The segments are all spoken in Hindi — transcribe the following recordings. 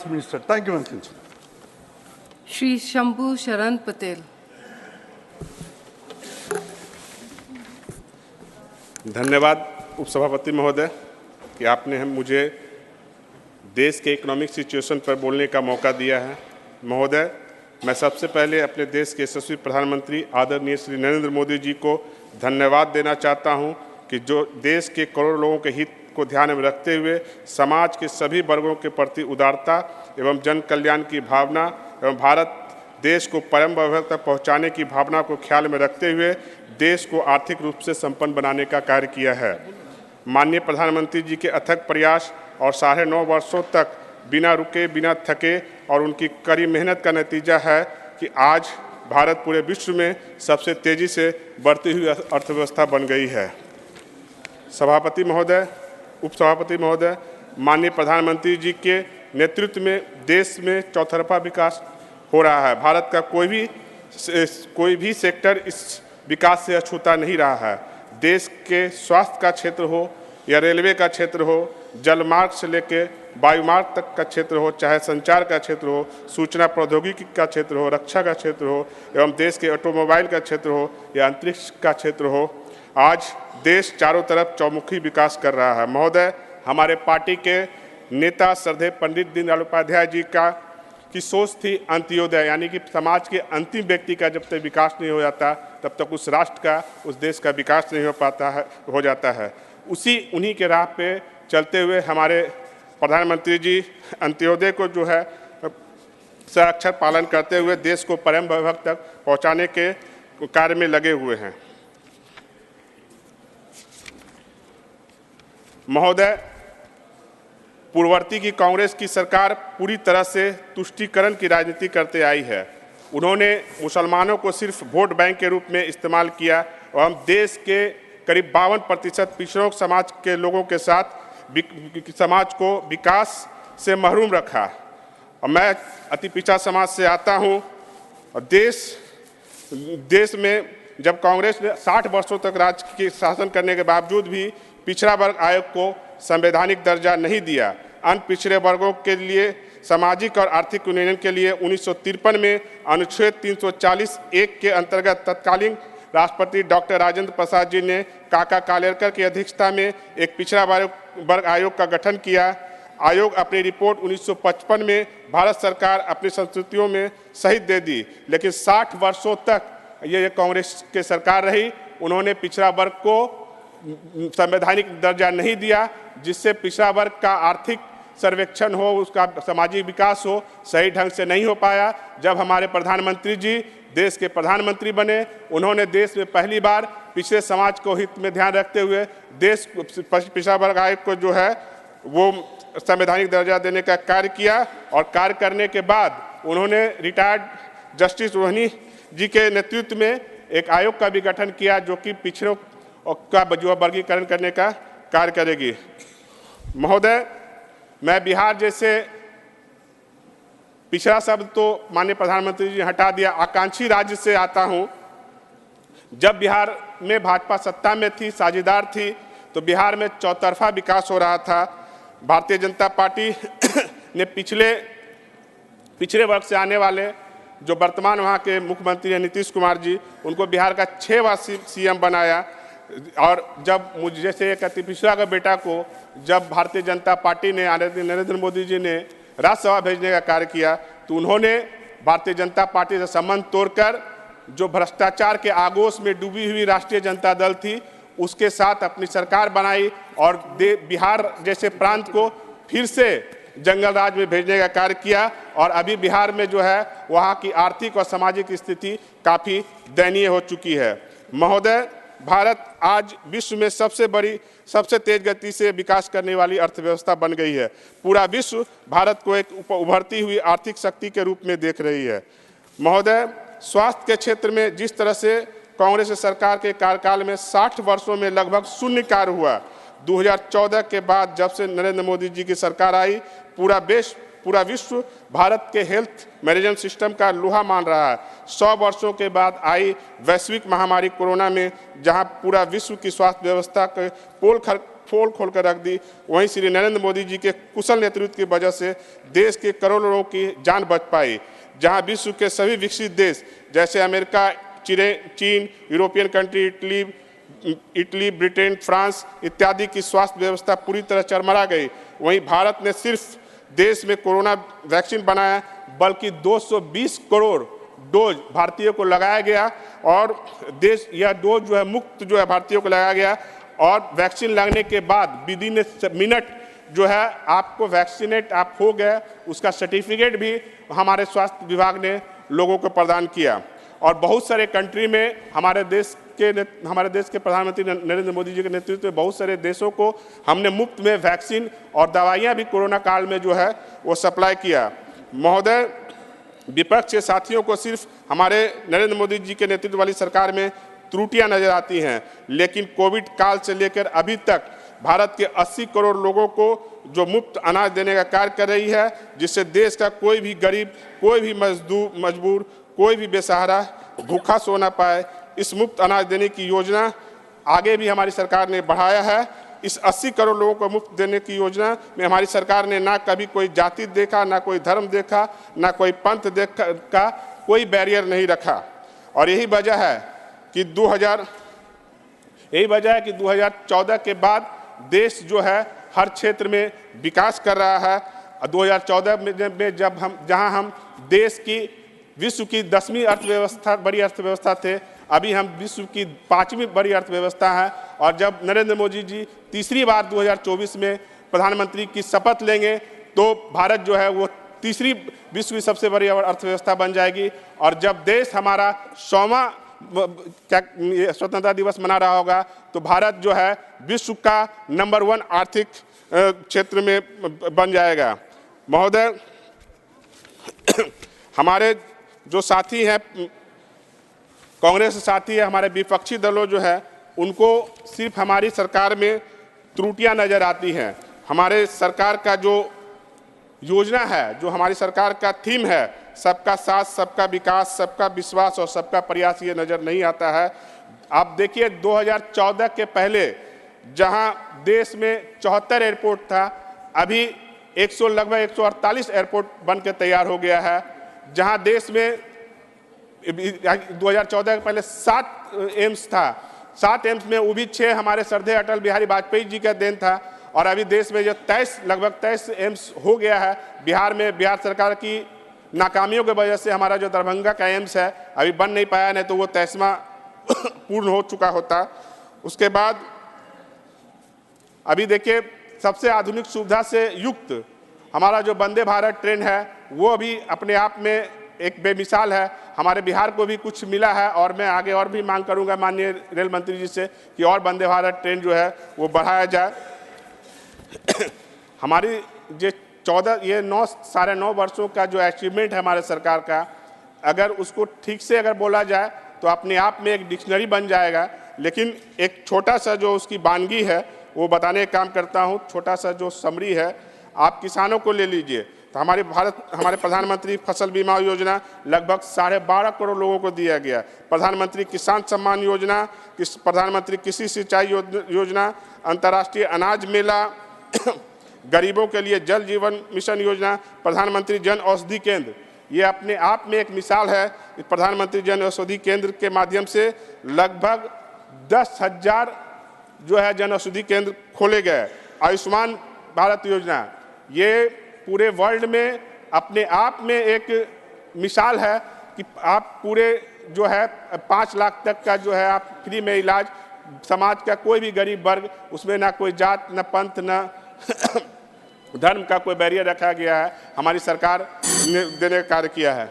Minister. Thank you, Manत्री जी. श्री शंभू शरण पटेल. धन्यवाद उपसभापति महोदय कि आपने मुझे देश के इकोनॉमिक सिचुएशन पर बोलने का मौका दिया है। महोदय, मैं सबसे पहले अपने देश के यशस्वी प्रधानमंत्री आदरणीय श्री नरेंद्र मोदी जी को धन्यवाद देना चाहता हूं कि जो देश के करोड़ों लोगों के हित को ध्यान में रखते हुए समाज के सभी वर्गों के प्रति उदारता एवं जन कल्याण की भावना एवं भारत देश को परम वैभव तक पहुँचाने की भावना को ख्याल में रखते हुए देश को आर्थिक रूप से संपन्न बनाने का कार्य किया है। माननीय प्रधानमंत्री जी के अथक प्रयास और 9.5 वर्षों तक बिना रुके बिना थके और उनकी कड़ी मेहनत का नतीजा है कि आज भारत पूरे विश्व में सबसे तेज़ी से बढ़ती हुई अर्थव्यवस्था बन गई है। सभापति महोदय, उपसभापति महोदय, माननीय प्रधानमंत्री जी के नेतृत्व में देश में चौतरफा विकास हो रहा है। भारत का कोई भी सेक्टर इस विकास से अछूता नहीं रहा है। देश के स्वास्थ्य का क्षेत्र हो या रेलवे का क्षेत्र हो, जलमार्ग से लेकर वायुमार्ग तक का क्षेत्र हो, चाहे संचार का क्षेत्र हो, सूचना प्रौद्योगिकी का क्षेत्र हो, रक्षा का क्षेत्र हो एवं देश के ऑटोमोबाइल का क्षेत्र हो या अंतरिक्ष का क्षेत्र हो, आज देश चारों तरफ चौमुखी विकास कर रहा है। महोदय, हमारे पार्टी के नेता श्रद्धेय पंडित दीनदयाल उपाध्याय जी की सोच थी अंत्योदय, यानी कि समाज के अंतिम व्यक्ति का जब तक विकास नहीं हो जाता तब तक उस राष्ट्र का, उस देश का विकास नहीं हो जाता है। उन्हीं के राह पे चलते हुए हमारे प्रधानमंत्री जी अंत्योदय को जो है साक्षर पालन करते हुए देश को परम वैभव तक पहुंचाने के कार्य में लगे हुए हैं। महोदय, पूर्ववर्ती की कांग्रेस की सरकार पूरी तरह से तुष्टीकरण की राजनीति करते आई है। उन्होंने मुसलमानों को सिर्फ वोट बैंक के रूप में इस्तेमाल किया और हम देश के करीब 52% पिछड़ों समाज के लोगों के साथ समाज को विकास से महरूम रखा। और मैं अति पिछड़ा समाज से आता हूं और देश में जब कांग्रेस ने 60 वर्षों तक राज्य के शासन करने के बावजूद भी पिछड़ा वर्ग आयोग को संवैधानिक दर्जा नहीं दिया। अन्य पिछड़े वर्गों के लिए सामाजिक और आर्थिक उन्नयन के लिए 1953 में अनुच्छेद 340(1) के अंतर्गत तत्कालीन राष्ट्रपति डॉक्टर राजेंद्र प्रसाद जी ने काका कालेलकर की अध्यक्षता में एक पिछड़ा वर्ग आयोग का गठन किया। आयोग अपनी रिपोर्ट 1955 में भारत सरकार अपनी संस्तुतियों में सहित दे दी, लेकिन 60 वर्षों तक ये कांग्रेस की सरकार रही। उन्होंने पिछड़ा वर्ग को संवैधानिक दर्जा नहीं दिया, जिससे पिछड़ा वर्ग का आर्थिक सर्वेक्षण हो, उसका सामाजिक विकास हो, सही ढंग से नहीं हो पाया। जब हमारे प्रधानमंत्री जी देश के प्रधानमंत्री बने, उन्होंने देश में पहली बार पिछड़े समाज को हित में ध्यान रखते हुए देश पिछड़ा वर्ग आयोग को जो है वो संवैधानिक दर्जा देने का कार्य किया। और कार्य करने के बाद उन्होंने रिटायर्ड जस्टिस रोहिणी जी के नेतृत्व में एक आयोग का भी गठन किया, जो कि पिछड़ों का वर्गीकरण करने का कार्य करेगी। महोदय, मैं बिहार जैसे पिछड़ा शब्द तो माननीय प्रधानमंत्री जी हटा दिया, आकांक्षी राज्य से आता हूं। जब बिहार में भाजपा सत्ता में थी, साझेदार थी, तो बिहार में चौतरफा विकास हो रहा था। भारतीय जनता पार्टी ने पिछड़े वर्ग से आने वाले जो वर्तमान वहाँ के मुख्यमंत्री हैं नीतीश कुमार जी, उनको बिहार का 6 बार सीएम बनाया। और जब मुझे जैसे एक अति पिछड़ा का बेटा को जब भारतीय जनता पार्टी ने नरेंद्र मोदी जी ने राज्यसभा भेजने का कार्य किया, तो उन्होंने भारतीय जनता पार्टी से संबंध तोड़कर जो भ्रष्टाचार के आगोश में डूबी हुई राष्ट्रीय जनता दल थी, उसके साथ अपनी सरकार बनाई और बिहार जैसे प्रांत को फिर से जंगल राज में भेजने का कार्य किया। और अभी बिहार में जो है वहाँ की आर्थिक और सामाजिक स्थिति काफ़ी दयनीय हो चुकी है। महोदय, भारत आज विश्व में सबसे तेज गति से विकास करने वाली अर्थव्यवस्था बन गई है। पूरा विश्व भारत को एक उभरती हुई आर्थिक शक्ति के रूप में देख रही है। महोदय, स्वास्थ्य के क्षेत्र में जिस तरह से कांग्रेस सरकार के कार्यकाल में 60 वर्षों में लगभग शून्य कार्य हुआ, 2014 के बाद जब से नरेंद्र मोदी जी की सरकार आई, पूरा विश्व भारत के हेल्थ मैनेजमेंट सिस्टम का लोहा मान रहा है। 100 वर्षों के बाद आई वैश्विक महामारी कोरोना में, जहां पूरा विश्व की स्वास्थ्य व्यवस्था के पोल खोल खोल कर रख दी। वहीं श्री नरेंद्र मोदी जी के कुशल नेतृत्व की वजह से देश के करोड़ों लोगों की जान बच पाई। जहां विश्व के सभी विकसित देश जैसे अमेरिका, चीन, European country, Italy, Britain, France इत्यादि की स्वास्थ्य व्यवस्था पूरी तरह चरमरा गई, वहीं भारत ने सिर्फ देश में कोरोना वैक्सीन बनाया, बल्कि 220 करोड़ डोज भारतीयों को लगाया गया और देश यह डोज जो है मुफ्त जो है भारतीयों को लगाया गया। और वैक्सीन लगने के बाद विदिन मिनट जो है आपको वैक्सीनेट आप हो गए, उसका सर्टिफिकेट भी हमारे स्वास्थ्य विभाग ने लोगों को प्रदान किया। और बहुत सारे कंट्री में हमारे देश के प्रधानमंत्री नरेंद्र मोदी जी के नेतृत्व में बहुत सारे देशों को हमने मुफ्त में वैक्सीन और दवाइयाँ भी कोरोना काल में जो है वो सप्लाई किया। महोदय, विपक्ष के साथियों को सिर्फ हमारे नरेंद्र मोदी जी के नेतृत्व वाली सरकार में त्रुटियां नजर आती हैं, लेकिन कोविड काल से लेकर अभी तक भारत के 80 करोड़ लोगों को जो मुफ्त अनाज देने का कार्य कर रही है, जिससे देश का कोई भी गरीब, कोई भी मजबूर, कोई भी बेसहारा भूखा सो ना पाए। इस मुफ्त अनाज देने की योजना आगे भी हमारी सरकार ने बढ़ाया है। इस 80 करोड़ लोगों को मुफ्त देने की योजना में हमारी सरकार ने ना कभी कोई जाति देखा, ना कोई धर्म देखा, ना कोई पंथ देखा, कोई बैरियर नहीं रखा। और यही वजह है कि 2014 के बाद देश जो है हर क्षेत्र में विकास कर रहा है। 2014 में जहां हम देश की विश्व की 10वीं अर्थव्यवस्था, बड़ी अर्थव्यवस्था थे, अभी हम विश्व की 5वीं बड़ी अर्थव्यवस्था है। और जब नरेंद्र मोदी जी तीसरी बार 2024 में प्रधानमंत्री की शपथ लेंगे तो भारत जो है वो तीसरी विश्व की सबसे बड़ी अर्थव्यवस्था बन जाएगी। और जब देश हमारा 100वां स्वतंत्रता दिवस मना रहा होगा तो भारत जो है विश्व का नंबर 1 आर्थिक क्षेत्र में बन जाएगा। महोदय, हमारे जो साथी हैं, कांग्रेस साथी है, हमारे विपक्षी दलों जो है उनको सिर्फ हमारी सरकार में त्रुटियां नजर आती हैं। हमारे सरकार का जो योजना है, जो हमारी सरकार का थीम है, सबका साथ, सबका विकास, सबका विश्वास और सबका प्रयास, ये नज़र नहीं आता है। आप देखिए 2014 के पहले जहां देश में 74 एयरपोर्ट था, अभी लगभग 148 एयरपोर्ट बन के तैयार हो गया है। जहां देश में 2014 के पहले 7 एम्स था, 7 एम्स में वो भी 6 हमारे श्रद्धेय अटल बिहारी वाजपेयी जी का देन था। और अभी देश में जो लगभग 23 एम्स हो गया है। बिहार में बिहार सरकार की नाकामियों की वजह से हमारा जो दरभंगा का एम्स है अभी बन नहीं पाया, नहीं तो वो 23वां पूर्ण हो चुका होता। उसके बाद अभी देखिए सबसे आधुनिक सुविधा से युक्त हमारा जो वंदे भारत ट्रेन है वो भी अपने आप में एक बेमिसाल है। हमारे बिहार को भी कुछ मिला है और मैं आगे और भी मांग करूंगा माननीय रेल मंत्री जी से कि और वंदे भारत ट्रेन जो है वो बढ़ाया जाए। हमारी जो 9 वर्षों का जो अचीवमेंट है हमारे सरकार का, अगर उसको ठीक से अगर बोला जाए तो अपने आप में एक डिक्शनरी बन जाएगा। लेकिन एक छोटा सा जो उसकी वानगी है वो बताने का काम करता हूँ। छोटा सा जो समरी है, आप किसानों को ले लीजिए तो हमारे प्रधानमंत्री फसल बीमा योजना लगभग 12.5 करोड़ लोगों को दिया गया। प्रधानमंत्री किसान सम्मान योजना, प्रधानमंत्री कृषि सिंचाई योजना, अंतर्राष्ट्रीय अनाज मेला, गरीबों के लिए जल जीवन मिशन योजना, प्रधानमंत्री जन औषधि केंद्र, ये अपने आप में एक मिसाल है। प्रधानमंत्री जन औषधि केंद्र के माध्यम से लगभग 10,000 जो है जन औषधि केंद्र खोले गए। आयुष्मान भारत योजना, ये पूरे वर्ल्ड में अपने आप में एक मिसाल है कि आप पूरे जो है 5 लाख तक का जो है आप फ्री में इलाज, समाज का कोई भी गरीब वर्ग, उसमें ना कोई जात, ना पंथ, ना धर्म का कोई बैरियर रखा गया है, हमारी सरकार ने देने का कार्य किया है।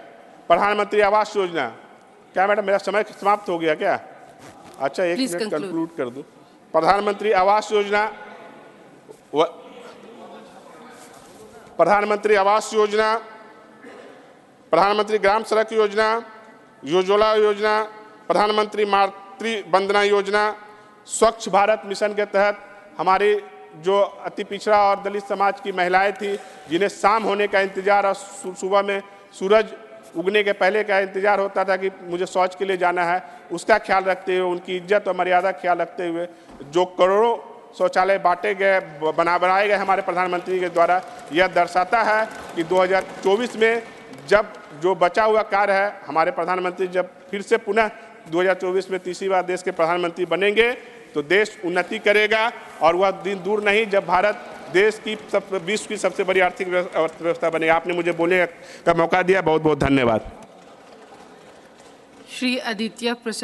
प्रधानमंत्री आवास योजना, क्या मैडम मेरा समय समाप्त हो गया क्या? अच्छा, 1 मिनट कंक्लूड कर दूं। प्रधानमंत्री आवास योजना, प्रधानमंत्री आवास योजना, प्रधानमंत्री ग्राम सड़क योजना, उज्ज्वला योजना, प्रधानमंत्री मातृ वंदना योजना, स्वच्छ भारत मिशन के तहत हमारी जो अति पिछड़ा और दलित समाज की महिलाएं थी, जिन्हें शाम होने का इंतजार और सुबह में सूरज उगने के पहले का इंतजार होता था कि मुझे शौच के लिए जाना है, उसका ख्याल रखते हुए, उनकी इज्जत और मर्यादा ख्याल रखते हुए जो करोड़ों शौचालय बांटे गए, बनाए गए हमारे प्रधानमंत्री के द्वारा, यह दर्शाता है कि 2024 में जब जो बचा हुआ कार्य है, हमारे प्रधानमंत्री जब फिर से पुनः 2024 में तीसरी बार देश के प्रधानमंत्री बनेंगे तो देश उन्नति करेगा। और वह दिन दूर नहीं जब भारत देश की विश्व की सबसे बड़ी आर्थिक अर्थव्यवस्था बनेगा। आपने मुझे बोलने का मौका दिया, बहुत बहुत धन्यवाद। श्री आदित्य प्रसाद।